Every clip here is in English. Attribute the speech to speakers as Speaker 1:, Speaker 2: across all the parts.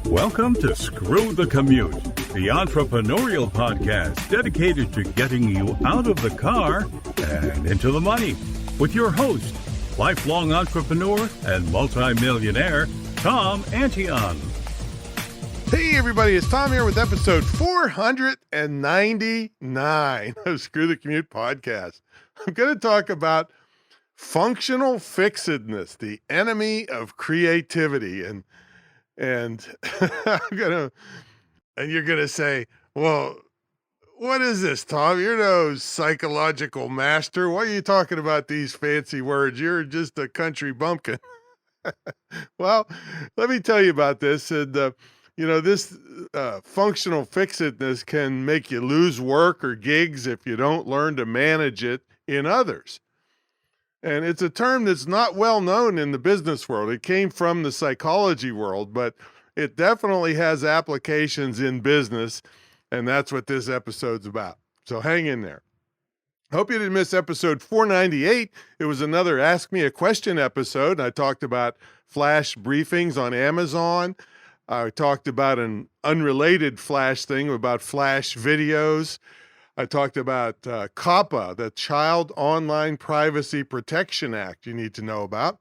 Speaker 1: Welcome to Screw the Commute, the entrepreneurial podcast dedicated to getting you out of the car and into the money, with your host, lifelong entrepreneur and multimillionaire, Tom Antion.
Speaker 2: Hey everybody, it's Tom here with episode 499 of Screw the Commute podcast. I'm going to talk about functional fixedness, the enemy of creativity. And you're gonna say, well, what is this, Tom? You're no psychological master. Why are you talking about these fancy words? You're just a country bumpkin. Well, let me tell you about this. And, this functional fixedness can make you lose work or gigs if you don't learn to manage it in others. And it's a term that's not well known in the business world. It came from the psychology world, but it definitely has applications in business, and that's what this episode's about. So hang in there. Hope you didn't miss episode 498. It was another Ask Me a Question episode. I talked about flash briefings on Amazon. I talked about an unrelated flash thing about flash videos. I talked about COPPA, the Child Online Privacy Protection Act you need to know about,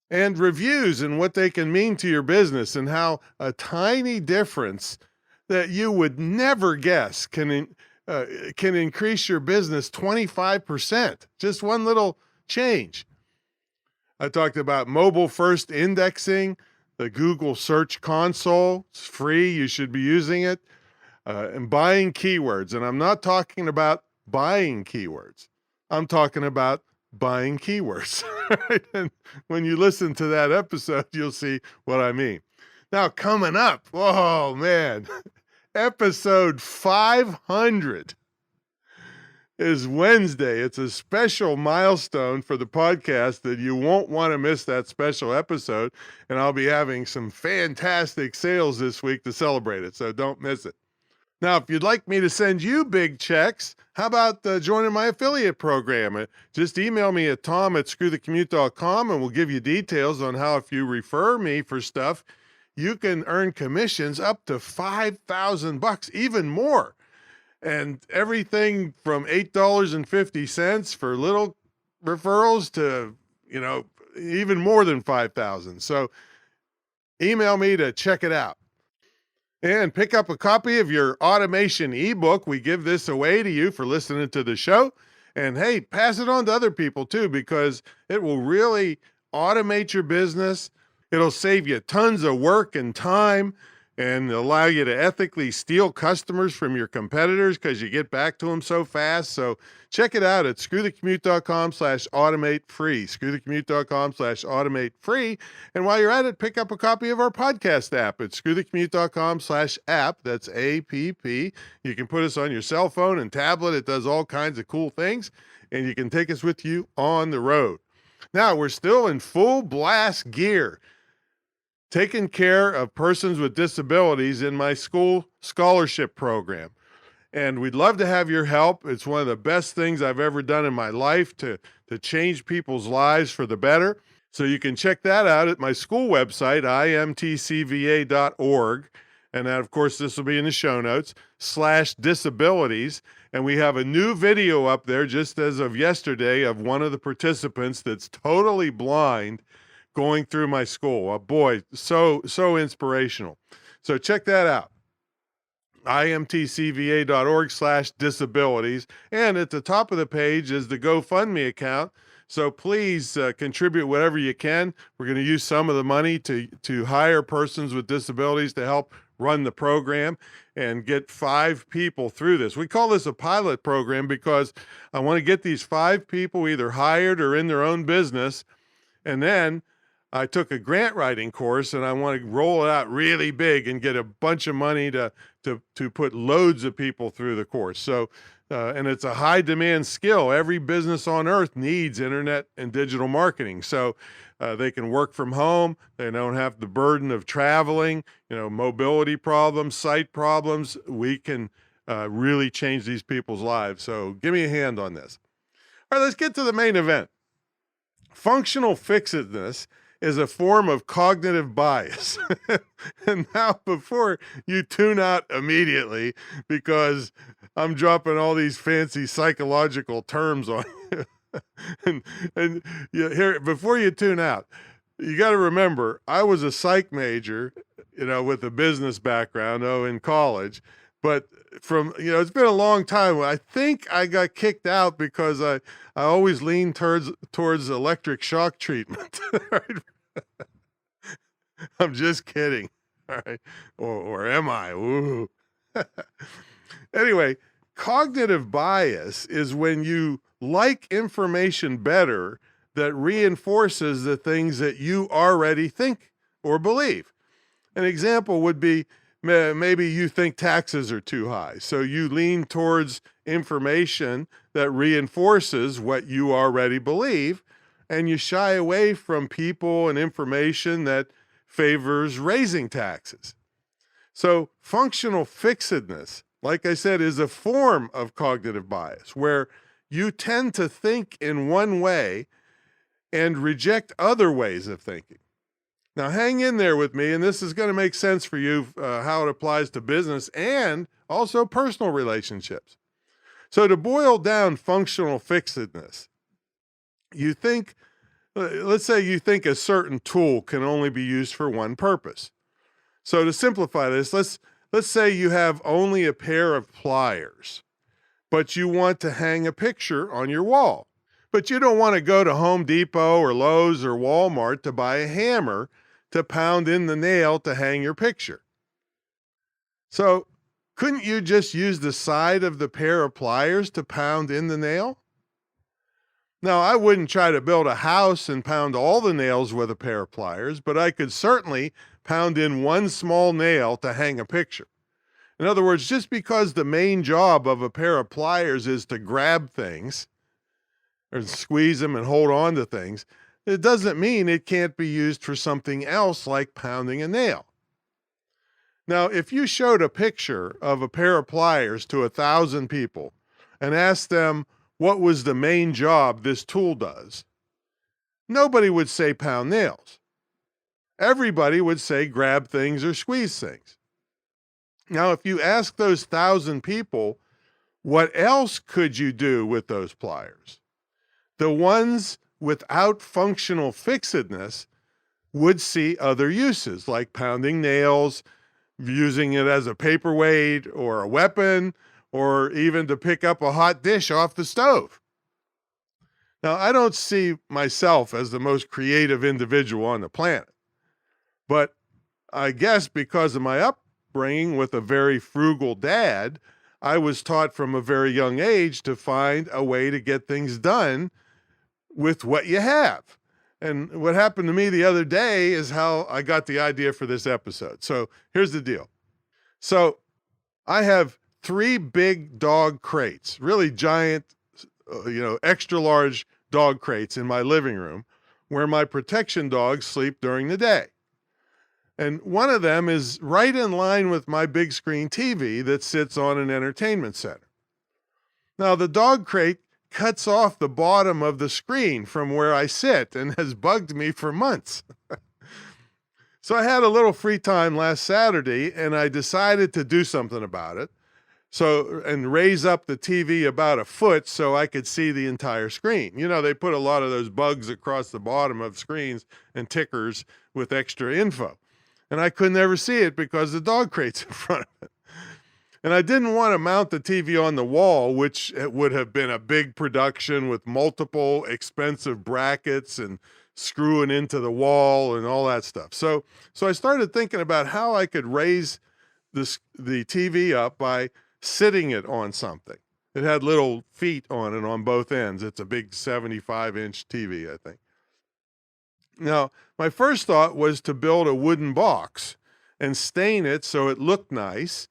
Speaker 2: and reviews and what they can mean to your business and how a tiny difference that you would never guess can increase your business 25%, just one little change. I talked about mobile first indexing, the Google Search Console. It's free. You should be using it. And buying keywords. And I'm not talking about buying keywords. I'm talking about buying keywords. Right? And when you listen to that episode, you'll see what I mean. Now, coming up, oh man, episode 500 is Wednesday. It's a special milestone for the podcast that you won't want to miss that special episode. And I'll be having some fantastic sales this week to celebrate it. So don't miss it. Now, if you'd like me to send you big checks, how about joining my affiliate program? Just email me at tom@screwthecommute.com and we'll give you details on how if you refer me for stuff, you can earn commissions up to $5,000, even more. And everything from $8.50 for little referrals to, even more than $5,000. So email me to check it out. And pick up a copy of your automation ebook. We give this away to you for listening to the show. And hey, pass it on to other people too, because it will really automate your business. It'll save you tons of work and time and allow you to ethically steal customers from your competitors because you get back to them so fast. So check it out at screwthecommute.com/automate free, screwthecommute.com/automate free. And while you're at it, pick up a copy of our podcast app at screwthecommute.com/app. That's APP. You can put us on your cell phone and tablet. It does all kinds of cool things, and you can take us with you on the road. Now, we're still in full blast gear, taking care of persons with disabilities in my school scholarship program. And we'd love to have your help. It's one of the best things I've ever done in my life to change people's lives for the better. So you can check that out at my school website, imtcva.org. And that, of course, this will be in the show notes, /disabilities. And we have a new video up there just as of yesterday of one of the participants that's totally blind going through my school. Oh, boy, so inspirational. So check that out. imtcva.org/disabilities. And at the top of the page is the GoFundMe account. So please contribute whatever you can. We're going to use some of the money to hire persons with disabilities to help run the program and get 5 people through this. We call this a pilot program because I want to get these 5 people either hired or in their own business. And then I took a grant writing course and I want to roll it out really big and get a bunch of money to put loads of people through the course. So, and it's a high demand skill. Every business on earth needs internet and digital marketing. So they can work from home. They don't have the burden of traveling, mobility problems, sight problems. We can really change these people's lives. So give me a hand on this. All right, let's get to the main event. Functional fixedness is a form of cognitive bias. And now, before you tune out immediately because I'm dropping all these fancy psychological terms on you, and here, before you tune out, you got to remember, I was a psych major, with a business background, in college, but it's been a long time. I think I got kicked out because I always lean towards electric shock treatment. I'm just kidding. All right. Or am I? Ooh. Anyway, cognitive bias is when you like information better that reinforces the things that you already think or believe. An example would be maybe you think taxes are too high, so you lean towards information that reinforces what you already believe, and you shy away from people and information that favors raising taxes. So functional fixedness, like I said, is a form of cognitive bias where you tend to think in one way and reject other ways of thinking. Now, hang in there with me, and this is going to make sense for you, how it applies to business and also personal relationships. So to boil down functional fixedness, let's say you think a certain tool can only be used for one purpose. So to simplify this, let's say you have only a pair of pliers, but you want to hang a picture on your wall. But you don't want to go to Home Depot or Lowe's or Walmart to buy a hammer to pound in the nail to hang your picture. So couldn't you just use the side of the pair of pliers to pound in the nail? Now, I wouldn't try to build a house and pound all the nails with a pair of pliers, but I could certainly pound in one small nail to hang a picture. In other words, just because the main job of a pair of pliers is to grab things or squeeze them and hold on to things, it doesn't mean it can't be used for something else like pounding a nail. Now, if you showed a picture of a pair of pliers to 1,000 people and asked them what was the main job this tool does, nobody would say pound nails. Everybody would say grab things or squeeze things. Now, if you ask those 1,000 people, what else could you do with those pliers? The ones without functional fixedness would see other uses, like pounding nails, using it as a paperweight or a weapon, or even to pick up a hot dish off the stove. Now, I don't see myself as the most creative individual on the planet, but I guess because of my upbringing with a very frugal dad, I was taught from a very young age to find a way to get things done with what you have. And what happened to me the other day is how I got the idea for this episode. So here's the deal. So I have 3 big dog crates, really giant, extra large dog crates in my living room where my protection dogs sleep during the day. And one of them is right in line with my big screen TV that sits on an entertainment center. Now, the dog crate cuts off the bottom of the screen from where I sit and has bugged me for months. So I had a little free time last Saturday and I decided to do something about it. And raise up the TV about a foot so I could see the entire screen. They put a lot of those bugs across the bottom of screens and tickers with extra info. And I could never see it because the dog crate's in front of it. And I didn't want to mount the TV on the wall, which would have been a big production with multiple expensive brackets and screwing into the wall and all that stuff. So I started thinking about how I could raise the TV up by sitting it on something. It had little feet on it on both ends. It's a big 75-inch TV, I think. Now, my first thought was to build a wooden box and stain it so it looked nice,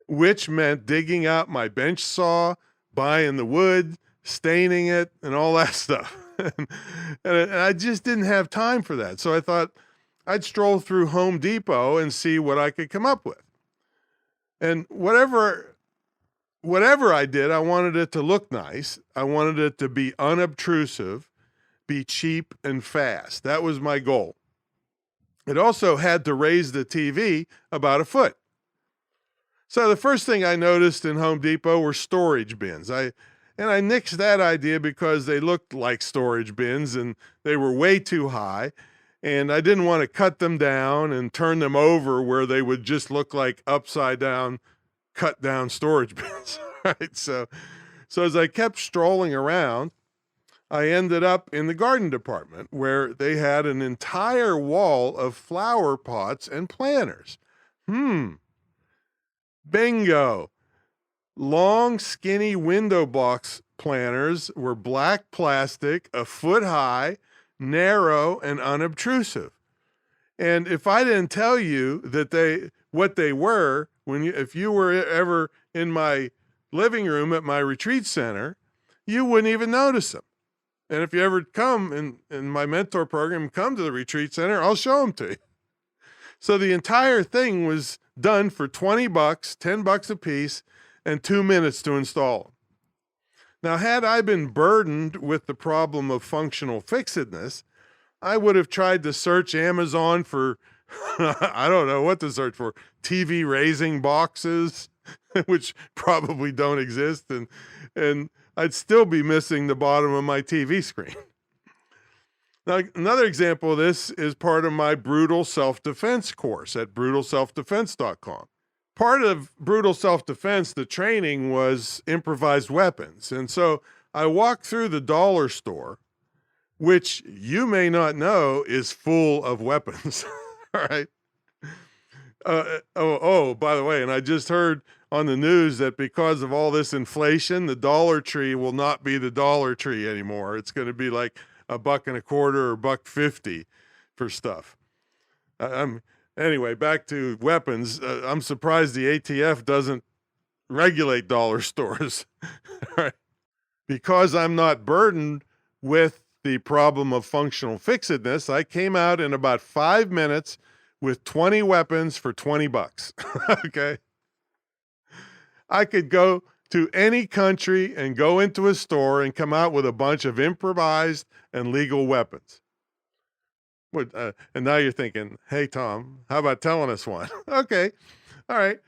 Speaker 2: which meant digging out my bench saw, buying the wood, staining it, and all that stuff. And I just didn't have time for that. So I thought I'd stroll through Home Depot and see what I could come up with. And whatever I did, I wanted it to look nice. I wanted it to be unobtrusive, be cheap and fast. That was my goal. It also had to raise the TV about a foot. So the first thing I noticed in Home Depot were storage bins. I nixed that idea because they looked like storage bins and they were way too high. And I didn't want to cut them down and turn them over where they would just look like upside down, cut down storage bins. Right? So as I kept strolling around, I ended up in the garden department where they had an entire wall of flower pots and planters. Bingo. Long, skinny window box planters were black plastic, a foot high, narrow, and unobtrusive. And if I didn't tell you that what they were, if you were ever in my living room at my retreat center, you wouldn't even notice them. And if you ever come in my mentor program, come to the retreat center, I'll show them to you. So the entire thing was done for $20, $10 a piece, and 2 minutes to install them. Now, had I been burdened with the problem of functional fixedness, I would have tried to search Amazon for, I don't know what to search for, TV raising boxes, which probably don't exist, and I'd still be missing the bottom of my TV screen. Now, another example of this is part of my brutal self-defense course at brutalselfdefense.com. Part of brutal self-defense, the training, was improvised weapons. And so I walked through the dollar store, which you may not know is full of weapons. All right. By the way, and I just heard on the news that because of all this inflation, the Dollar Tree will not be the Dollar Tree anymore. It's going to be like $1.25 or $1.50 for stuff. Anyway, back to weapons. I'm surprised the ATF doesn't regulate dollar stores. Right? Because I'm not burdened with the problem of functional fixedness, I came out in about 5 minutes with 20 weapons for $20. Okay? I could go to any country and go into a store and come out with a bunch of improvised and legal weapons. And now you're thinking, hey, Tom, how about telling us one? Okay. All right.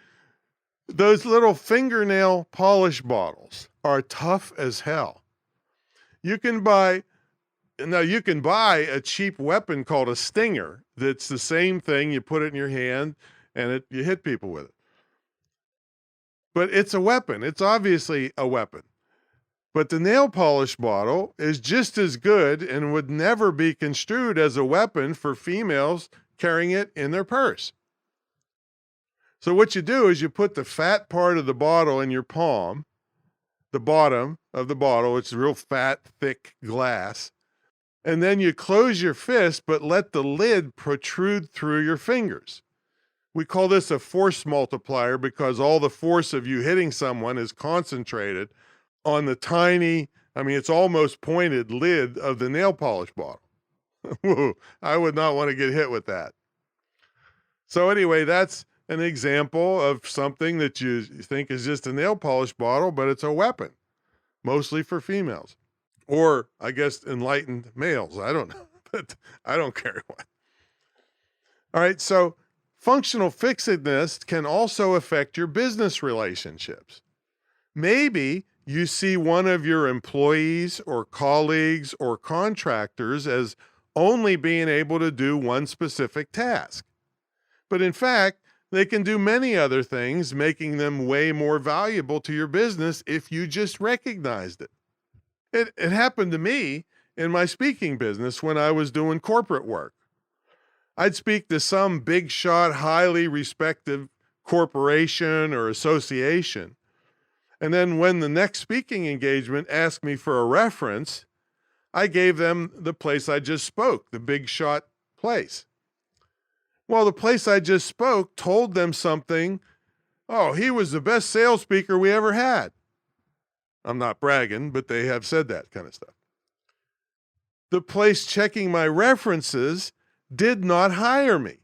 Speaker 2: Those little fingernail polish bottles are tough as hell. You can buy a cheap weapon called a stinger that's the same thing. You put it in your hand and you hit people with it. But it's a weapon. It's obviously a weapon. But the nail polish bottle is just as good and would never be construed as a weapon for females carrying it in their purse. So what you do is you put the fat part of the bottle in your palm, the bottom of the bottle, it's real fat, thick glass, and then you close your fist but let the lid protrude through your fingers. We call this a force multiplier because all the force of you hitting someone is concentrated on the tiny, it's almost pointed lid of the nail polish bottle. I would not want to get hit with that. So anyway, that's an example of something that you think is just a nail polish bottle, but it's a weapon, mostly for females. Or, I guess, enlightened males. I don't know, but I don't care what. All right, so functional fixedness can also affect your business relationships. Maybe you see one of your employees or colleagues or contractors as only being able to do one specific task. But in fact, they can do many other things, making them way more valuable to your business if you just recognized it. It happened to me in my speaking business when I was doing corporate work. I'd speak to some big shot, highly respected corporation or association. And then when the next speaking engagement asked me for a reference, I gave them the place I just spoke, the big shot place. Well, the place I just spoke told them something. Oh, he was the best sales speaker we ever had. I'm not bragging, but they have said that kind of stuff. The place checking my references did not hire me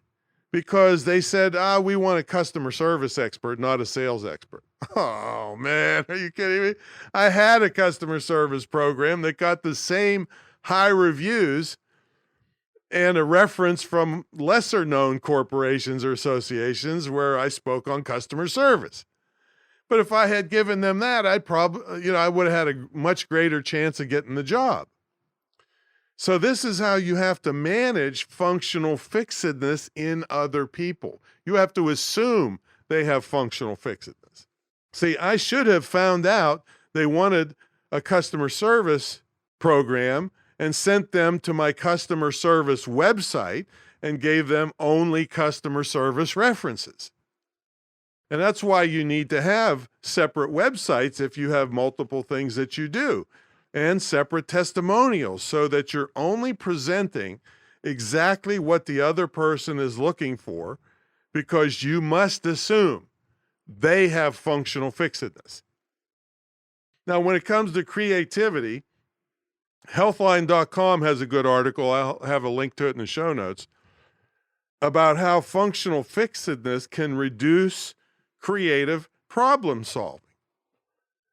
Speaker 2: because they said, we want a customer service expert, not a sales expert. Oh, man, are you kidding me? I had a customer service program that got the same high reviews and a reference from lesser known corporations or associations where I spoke on customer service. But if I had given them that, I would have had a much greater chance of getting the job. So this is how you have to manage functional fixedness in other people. You have to assume they have functional fixedness. See, I should have found out they wanted a customer service program and sent them to my customer service website and gave them only customer service references. And that's why you need to have separate websites if you have multiple things that you do, and separate testimonials so that you're only presenting exactly what the other person is looking for, because you must assume they have functional fixedness. Now, when it comes to creativity, Healthline.com has a good article. I'll have a link to it in the show notes about how functional fixedness can reduce creative problem solving.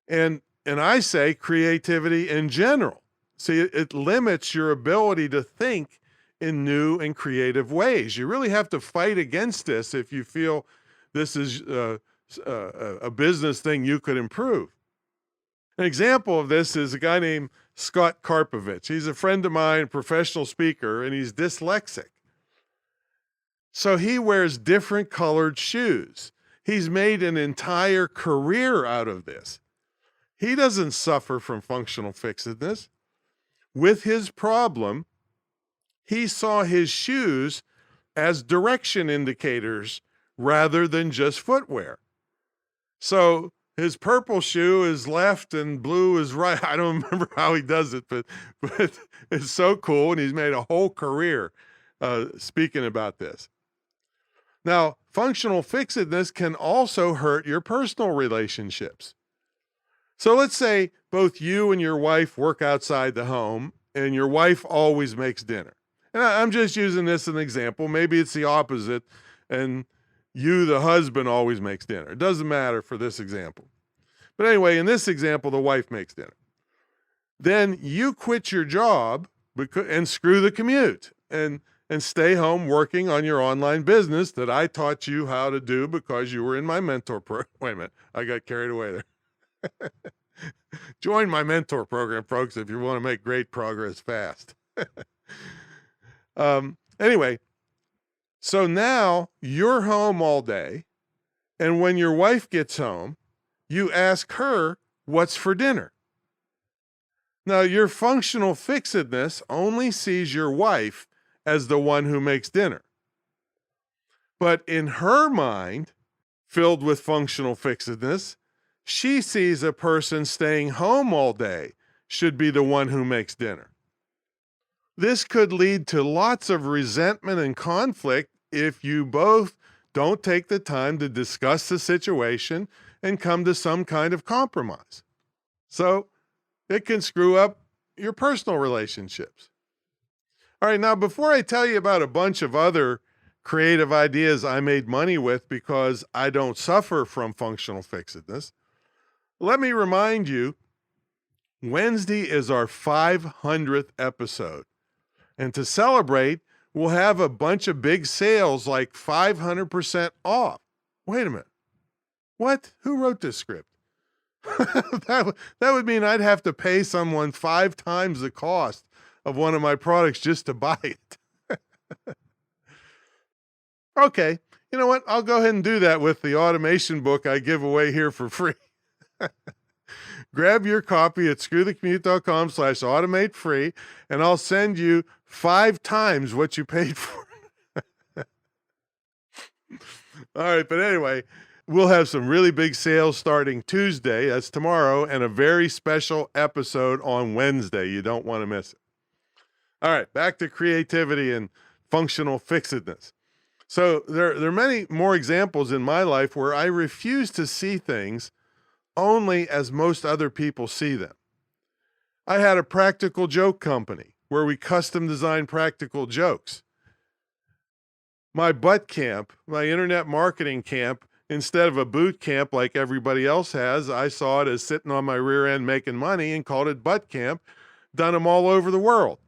Speaker 2: And I say creativity in general. See, it limits your ability to think in new and creative ways. You really have to fight against this if you feel this is a business thing you could improve. An example of this is a guy named Scott Karpovich. He's a friend of mine, a professional speaker, and he's dyslexic. So he wears different colored shoes. He's made an entire career out of this. He doesn't suffer from functional fixedness. With his problem, he saw his shoes as direction indicators rather than just footwear. So his purple shoe is left and blue is right. I don't remember how he does it, but it's so cool. And he's made a whole career speaking about this. Now, functional fixedness can also hurt your personal relationships. So let's say both you and your wife work outside the home and your wife always makes dinner. And I'm just using this as an example. Maybe it's the opposite and you, the husband, always makes dinner. It doesn't matter for this example. But anyway, in this example, the wife makes dinner. Then you quit your job and screw the commute and stay home working on your online business that I taught you how to do because you were in my mentor program. Wait a minute, I got carried away there. Join my mentor program, folks, if you want to make great progress fast. Anyway, so now you're home all day, and when your wife gets home, you ask her what's for dinner. Now, your functional fixedness only sees your wife as the one who makes dinner. But in her mind, filled with functional fixedness, she sees a person staying home all day should be the one who makes dinner. This could lead to lots of resentment and conflict if you both don't take the time to discuss the situation and come to some kind of compromise. So it can screw up your personal relationships. All right, now before I tell you about a bunch of other creative ideas I made money with because I don't suffer from functional fixedness, let me remind you, Wednesday is our 500th episode. And to celebrate, we'll have a bunch of big sales like 500% off. Wait a minute. What? Who wrote this script? that would mean I'd have to pay someone 5 times the cost of one of my products just to buy it. Okay, you know what? I'll go ahead and do that with the automation book I give away here for free. Grab your copy at screwthecommute.com/automate free, and I'll send you 5 times what you paid for. All right, but anyway, we'll have some really big sales starting Tuesday, that's tomorrow, and a very special episode on Wednesday. You don't want to miss it. All right, back to creativity and functional fixedness. So there are many more examples in my life where I refuse to see things only as most other people see them. I had a practical joke company where we custom designed practical jokes. My butt camp, my internet marketing camp, instead of a boot camp like everybody else has, I saw it as sitting on my rear end making money and called it butt camp done them all over the world.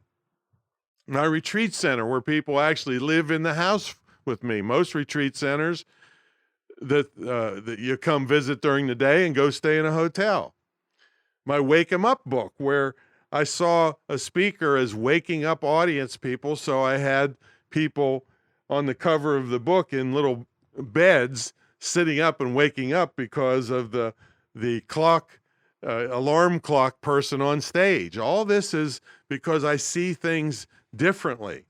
Speaker 2: My retreat center, where people actually live in the house with me. Most retreat centers that you come visit during the day and go stay in a hotel. My Wake 'em Up book, where I saw a speaker as waking up audience people, so I had people on the cover of the book in little beds sitting up and waking up because of the clock, alarm clock person on stage. All this is because I see things differently.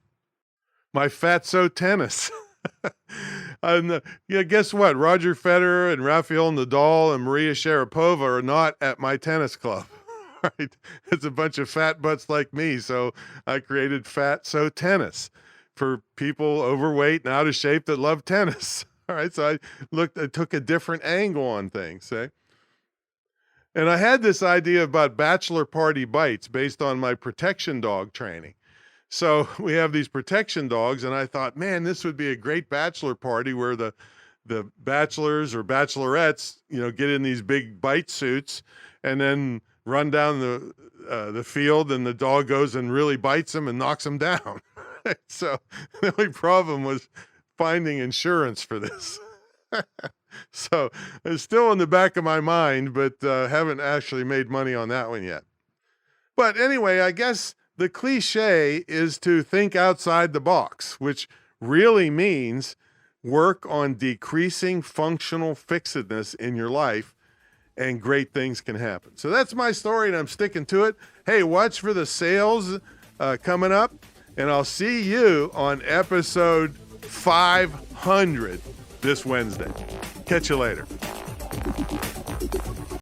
Speaker 2: My Fatso tennis. And guess what? Roger Federer and Rafael Nadal and Maria Sharapova are not at my tennis club. Right? It's a bunch of fat butts like me, so I created Fatso tennis for people overweight and out of shape that love tennis. All right, so I took a different angle on things, see? And I had this idea about bachelor party bites based on my protection dog training. So we have these protection dogs, and I thought, man, this would be a great bachelor party where the bachelors or bachelorettes, get in these big bite suits and then run down the field, and the dog goes and really bites them and knocks them down. So the only problem was finding insurance for this. So it's still in the back of my mind, but haven't actually made money on that one yet. But anyway, I guess the cliche is to think outside the box, which really means work on decreasing functional fixedness in your life, and great things can happen. So that's my story, and I'm sticking to it. Hey, watch for the sales coming up, and I'll see you on episode 500 this Wednesday. Catch you later.